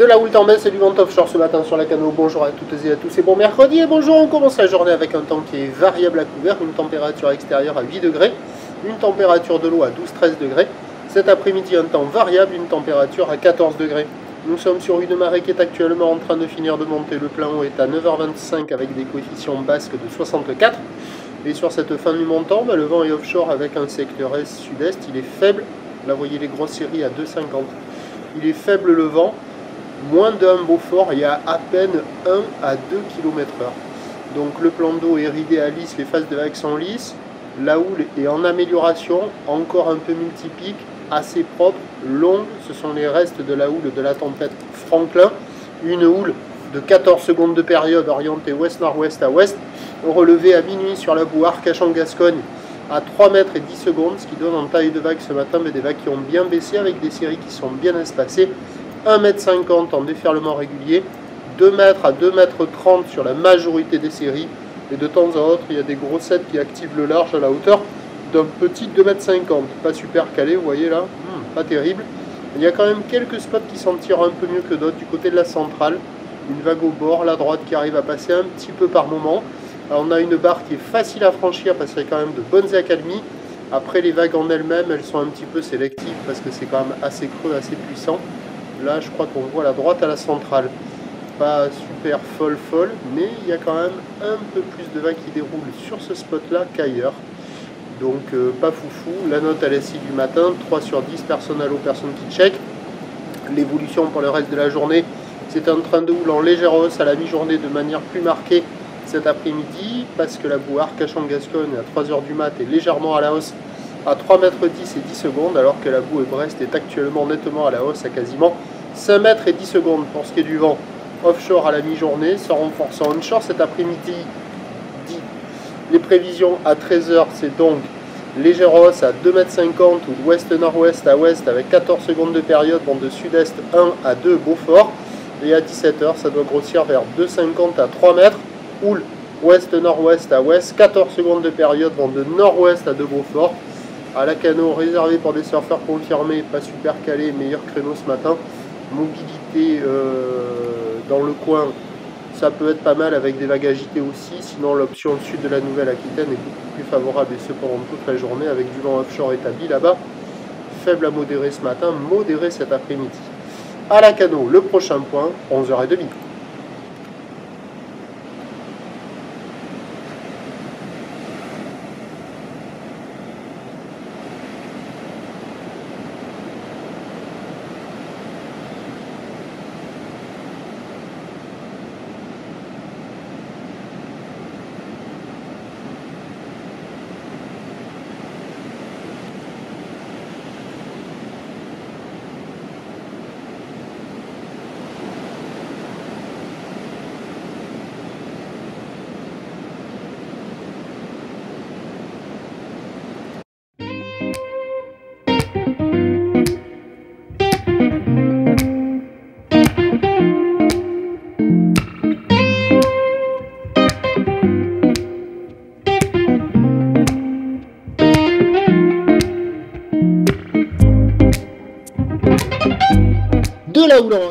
De la houle en baisse et du vent offshore ce matin sur la Cano. Bonjour à toutes et à tous et bon mercredi. Et bonjour, on commence la journée avec un temps qui est variable à couvert, une température extérieure à 8 degrés, une température de l'eau à 12-13 degrés. Cet après-midi, un temps variable, une température à 14 degrés. Nous sommes sur une marée qui est actuellement en train de finir de monter. Le plein haut est à 9h25 avec des coefficients basques de 64. Et sur cette fin du montant, le vent est offshore avec un secteur est-sud-est. Il est faible. Là, vous voyez les grosses séries à 2,50. Il est faible le vent. Moins d'un Beaufort, il y a à peine 1 à 2 km/h. Donc le plan d'eau est ridé à lisse, les phases de vagues sont lisses. La houle est en amélioration, encore un peu multipique, assez propre, longue. Ce sont les restes de la houle de la tempête Franklin. Une houle de 14 secondes de période orientée ouest-nord-ouest à ouest. Relevée à minuit sur la boue Arcachon-Gascogne à 3 mètres et 10 secondes, ce qui donne en taille de vague ce matin, mais des vagues qui ont bien baissé avec des séries qui sont bien espacées. 1,50 m en déferlement régulier, 2 mètres à 2,30 m sur la majorité des séries, et de temps à autre il y a des grossettes qui activent le large à la hauteur d'un petit 2,50 m, pas super calé, vous voyez là, pas terrible. Il y a quand même quelques spots qui s'en tirent un peu mieux que d'autres, du côté de la centrale, une vague au bord, la droite qui arrive à passer un petit peu par moment. Alors on a une barre qui est facile à franchir parce qu'il y a quand même de bonnes accalmies. Après les vagues en elles-mêmes, elles sont un petit peu sélectives parce que c'est quand même assez creux, assez puissant. Là, je crois qu'on voit la droite à la centrale. Pas super folle, mais il y a quand même un peu plus de vagues qui déroulent sur ce spot-là qu'ailleurs. Donc, pas foufou. La note à l'SI du matin, 3 sur 10, personne à l'eau, personne qui check. L'évolution pour le reste de la journée, c'est un train de houle en légère hausse à la mi-journée de manière plus marquée cet après-midi, parce que la boue Arcachon-Gascogne à 3 h du mat est légèrement à la hausse à 3 mètres 10 et 10 secondes, alors que la boue Brest est actuellement nettement à la hausse à quasiment 5 mètres et 10 secondes. Pour ce qui est du vent offshore à la mi-journée, se renforçant onshore cet après-midi. Les prévisions à 13 h, c'est donc légère hausse à 2,50 m ou d'ouest-nord-ouest à ouest avec 14 secondes de période, vent de sud-est 1 à 2 Beaufort. Et à 17 h, ça doit grossir vers 2,50 à 3 mètres. Houle ouest-nord-ouest à ouest, 14 secondes de période, vent de nord-ouest à 2 Beaufort. À la Cano, réservé pour des surfeurs confirmés, pas super calé, meilleur créneau ce matin. Mobilité dans le coin, ça peut être pas mal avec des vagues agitées aussi. Sinon, l'option sud de la Nouvelle-Aquitaine est beaucoup plus favorable et ce pendant toute la journée avec du vent offshore établi là-bas. Faible à modéré ce matin, modéré cet après-midi. À la Cano, le prochain point, 11h30. De la houle